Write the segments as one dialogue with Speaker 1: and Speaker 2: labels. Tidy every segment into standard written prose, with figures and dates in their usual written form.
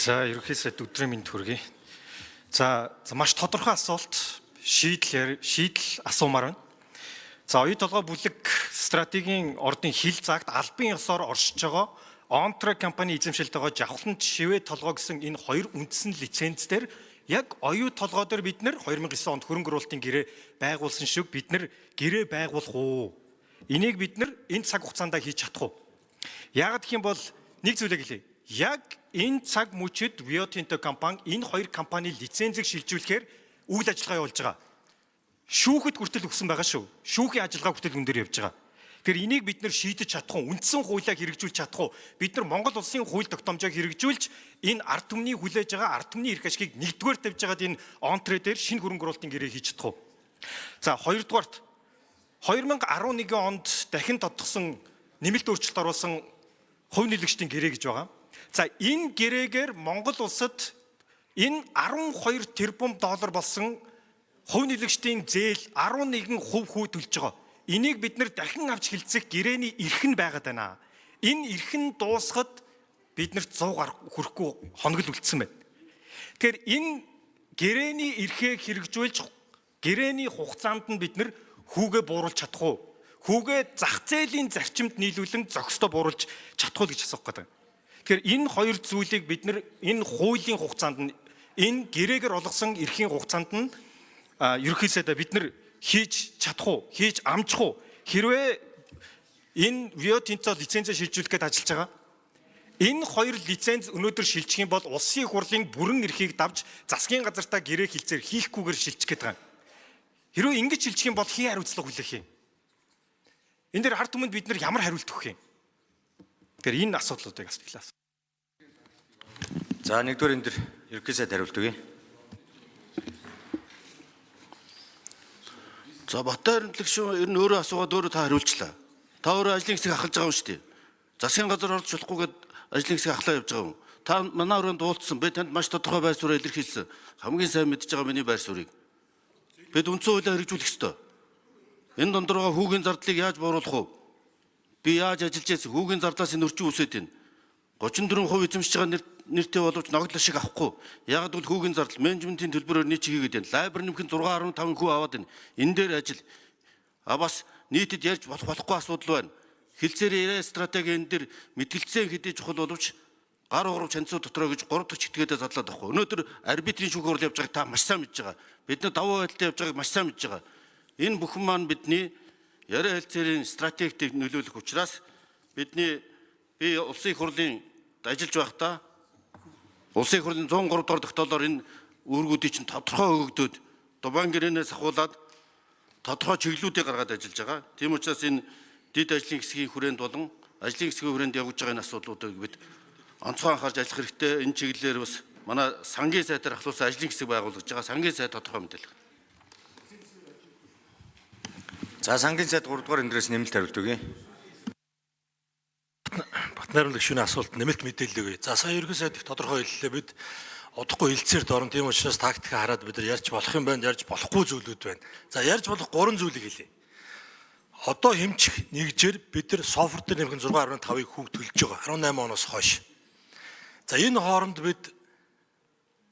Speaker 1: За ерөнхийдөө өдрийн мэнд хүргэе. За маш тодорхой асуулт шийдэл асуумаар байна. За оюу толгой бүлэг стратегийн ордын хил загт албан ёсоор оршиж байгаа Онтре компани эзэмшилтэйгоо жавхлант шивээ толгой гэсэн энэ хоёр үндсэн лиценз дээр яг оюу толгой дээр бид нэр 2009 онд хөрөнгө оруулалтын гэрээ байгуулсан шиг бид нэр гэрээ байгуулах уу? Энийг бид нэр энэ цаг хугацаанд хийж чадах уу? Яагаад гэх юм бол нэг зүйлээ гэлээ. Яг энэ цаг мөчид Rio Tinto компани энэ хоёр компани лицензийг шилжүүлэхээр үйл ажиллагаа явуулж байгаа. Шүүхэд хүртэл өгсөн байгаа шүү. Шүүхийн ажиллагаа хүртэл үн дээр явж байгаа. Тэгэхээр энийг бид нэр шийдэж чадах уу? Үндсэн хуулиаг хэрэгжүүлж чадах уу? Бид нар Монгол улсын хууль тогтоомжийг хэрэгжүүлж энэ ард түмний хүлээж байгаа ард түмний эрх ашигыг нэгдүгээр тавьж байгаад энэ онтре дээр шинэ хөрөнгө оруулалтын гэрээ хийж чадах уу? За хоёрдугаарт 2011 онд дахин тодтогсон нэмэлт өөрчлөлт оруулсан хувь нийлэгчдийн гэрээ гэж байгаа. За энэ гэрээгээр Монгол улсад энэ 12 тэрбум доллар болсон хувь нийлэгчдийн зээл 11% хүү төлж байгаа. Энийг бид нэр дахин авч хилцэх гэрээний эрх нь байгаад байна. Энэ эрх нь дуусахад бид нэр 100 гаруй хүрэхгүй хоног л үлдсэн байна. Тэгэхээр энэ гэрээний эрхээ хэрэгжүүлж гэрээний хугацаанд нь бид нэр хүүгээ бууруулж чадах уу? Хүүгээ зах зээлийн зарчимд нийлүүлэн зохистой бууруулж чадах уу гэж асуух гэдэг. Тэгэхээр энэ хоёр зүйлийг бид нэр энэ хуулийн хугацаанд нь энэ гэрээгээр олгосон эрхийн хугацаанд нь ерөнхийдөө бид нэр хийж чадах уу? Хийж амжих уу? Хэрвээ энэ Rio Tinto лицензээ шилжүүлэх гэж ажиллаж байгаа. Энэ хоёр лиценз өнөөдөр шилжих юм бол улсын их хурлын бүрэн эрхийг давж засгийн газартаа гэрээ хилцээр хийхгүйгээр шилжих гэдэг юм. Хэрвээ ингэж шилжих юм бол хин хариуцлага хүлээх юм. Энэ дээр ард түмэнд бид нар ямар хариулт өгөх юм? Тэгэхээр энэ асуудлуудыг асуулаа.
Speaker 2: За нэгдүгээр энэ дэр ерөнхийдөө хариулт өгье.
Speaker 3: За Батбаяр Нөлгшөө ер нь өөрөө асуугаад өөрөө та хариулчлаа. Та өөрөө ажлын хэсэг ахалж байгаа юм шүү дээ. Засгийн газар орж болохгүйгээд ажлын хэсэг ахлаа явж байгаа юм. Та манай өрөөнд дуулцсан. Би танд маш тодорхой байр суурь илэрхийлсэн. Хамгийн сайн мэдж байгаа миний байр суурийг. Бид үндсэн хуулиар хэрэгжүүлэх ёстой. Энэ дондор байгаа хүүгийн зардлыг яаж бууруулах вэ? Би яаж ажиллаж байсан? Хүүгийн зардлаас энэ өрчин үсэт байна. 34% эзэмшиж байгаа нэртэй боловч ногдлол шиг авахгүй. Ягаад гэвэл хүүгийн зардал менежментийн төлбөрөөр нийт хийгээд байна. Лайбер нэмэх нь 6.5% аваад байна. Энэ дээр ажил. Бас нийтэд ярьж болохгүй асуудал байна. Хилцээр яриа стратеги энэ дээр мэтгэлцээ хэдий чухал боловч гар урав чанцуу дотроо гэж 3 дахь читгээдээ задлаад байхгүй. Өнөөдөр арбитрийн шүүх хурал явж байгааг та маш сайн мэдж байгаа. Бид нар давуу байдалтай явж байгааг маш сайн мэдж байгаа. Энэ бүхэн маань бидний яриа хэлцээрийн стратегид нөлөөлөх учраас би улсын их хурлын ажиллаж байхдаа улсын их хурлын 103 дугаар тогтоолоор энэ үүргүүдийг чинь тодорхой өгөгдөөд Дубайн гэрээнээс ахуулаад тодорхой чиглэлүүдийг гаргаад ажиллаж байгаа. Тийм учраас энэ дид ажлын хэсгийн хүрээнд болон ажлын хэсгийн хүрээнд явж байгаа энэ асуудлуудыг бид онцгой анхаарч ажиллах хэрэгтэй. Энэ чиглэлээр бас манай сангийн сайтаар ахлуулсан ажлын хэсэг байгуулагдаж байгаа. Сангийн сайд тодорхой мэдээлэл.
Speaker 2: За сангийн сайд 3 дугаар энэ дээрээс нэмэлт хариулт өгье.
Speaker 4: Батбаяр Нөлгшөөний асуулт нэмэлт мэдээлэл өгье. За сая ерөнхий сайд их тодорхой хэллээ. Бид удахгүй хилцээрд орно. Тийм учраас тактикаа хараад бид нар ярьж болох юм байна, ярьж болохгүй зүйлүүд байна. За ярьж болох 3 зүйлийг хэлье. Одоо хэмжих нэгжээр бид нар софтвер дээр нэмэх 6.5-ыг хүүг төлж байгаа. 18 оноос хойш. За энэ хооронд бид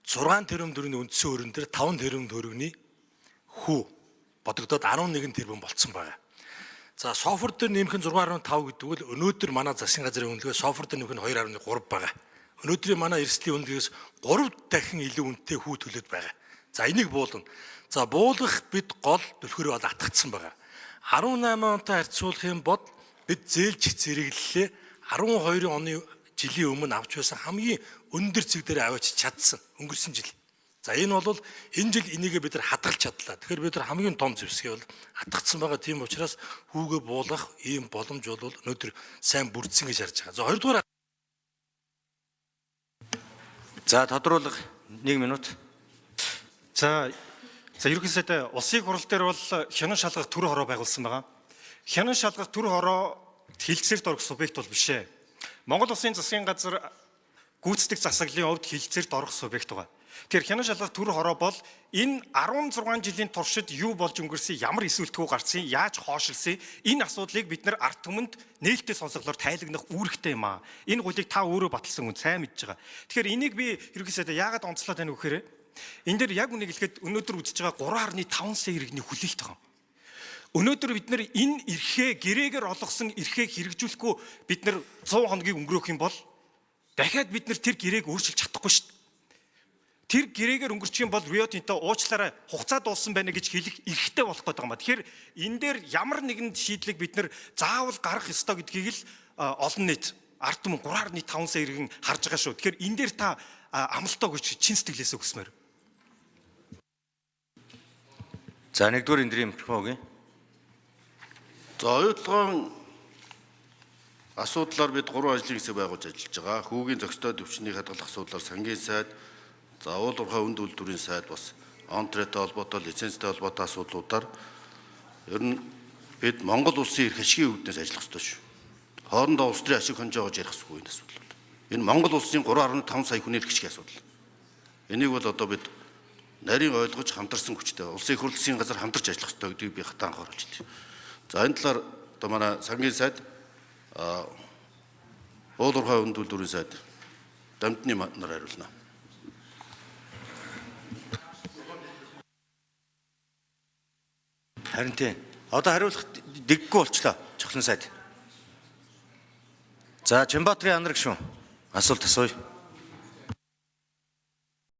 Speaker 4: 6 тэрбум төгрөгийн үндсэн өрөн дээр 5 тэрбум төгрөгийн хүү бодогдоод 11 тэрбум болцсон байна. За софтвер дээр нэмэх нь 6.5 гэдэг бол өнөөдөр манай засгийн газрын үнэлгээ софтвер дээр нэмэх нь 2.3 байгаа. Өнөөдрийн манай эрсдлийн үнэлгээс 3 дахин илүү үнэтэй хүү төлөд байгаа. За энийг буулгана. За буулгах бид гол төлхөөрөө атгагдсан байгаа. 18 онтой харьцуулах юм бол бид зээлч зэрэглэлээ 12 оны жилийн өмнө авч байсан хамгийн өндөр зэг дээр аваач чадсан өнгөрсөн жил. За энэ бол энэ жил энийгээ бид нар хадгалж чадлаа. Тэгэхээр бид нар хамгийн том зэвсгээ бол хатгацсан байгаа. Тийм учраас хүүгээ буулгах ийм боломж бол өнөөдөр сайн бүрдсэн гэж харж байгаа. За хоёрдугаар.
Speaker 2: За тодруулах 1 минут.
Speaker 1: За ерөнхийдөө улсын их хурал дээр бол хянан шалгах төр хороо байгуулсан байгаа. Хянан шалгах төр хороо хилцээрд орох субъект бол биш ээ. Монгол Улсын засгийн газар гүйцэтгэх засаглалын хувьд хилцээрд орох субъект байгаа. Тэгэхээр хянан шалгалт төр хороо бол энэ 16 жилийн туршид юу болж өнгөрсөн, ямар эсвэлтгүү гарсан, яаж хоошилсан энэ асуудлыг бид нар ард түмэнд нээлттэй сонсголоор тайлагнах үүрэгтэй юм аа. Энэ гулийг та өөрөө баталсан хүн сайн мэдж байгаа. Тэгэхээр энийг би ерөнхийдөө яагаад онцлоод байна вэ гэхээр энэ дээр яг үнийг хэлэхэд өнөөдөр үзэж байгаа 3.5 сая иргэний хүлээлт байгаа. Өнөөдөр бид нар энэ эрхээ гэрээгээр олгосон эрхээ хэрэгжүүлэхгүй бид нар 100 хоногийг өнгөрөөх юм бол дахиад бид нар тэр гэрээг өөрчилж чадахгүй шүү дээ. Тэр гэрээгээр өнгөрчих юм бол Rio Tinto уучлаарай хугацаа дууссан байна гэж хэлэх эрхтэй болох гэдэг юм ба. Тэгэхээр энэ дээр ямар нэгэн шийдлийг бид нар заавал гаргах ёстой гэдгийг л олон нийт ард түмэн 3.5 сая иргэн харж байгаа шүү. Тэгэхээр энэ дээр та амлалтаа өгч чин сэтгэлээсээ өгсмээр.
Speaker 2: За нэгдүгээр эндрийн микрофон өгье.
Speaker 3: За оюутлогын асуудлаар бид 3 ажлын хэсэг байгуулж ажиллаж байгаа. Хүүгийн зохистой төвчний хадгалах асуудлаар сангийн сайд, за уул уурхай үнд үйлдвэрийн сайд бас онтрэтэй холбоотой, лицензтэй холбоотой асуудлуудаар ер нь бид Монгол улсын эрх ашигын үүднээс ажиллах ёстой шүү. Хоорондоо улс төрийн ашиг хонжоогож ярих ёсгүй энэ асуудлууд. Энэ Монгол улсын 3.5 сая хүний эрх ашигын асуудал. Энийг бол одоо бид нарийн ойлгож хамтарсан хүчтэй улсын их хурлын газар хамтарч ажиллах ёстой гэдгийг би хатан анхааруулж байна. За энэ талаар одоо манай сангийн сайд, уул уурхай үнд үйлдвэрийн сайд дамжны нар хариулна.
Speaker 2: Харин тийм. Одоо хариулах дэггүй болчлоо. Чухлан сайд. За Чимбатрын анар гишүүн асуулт асууя.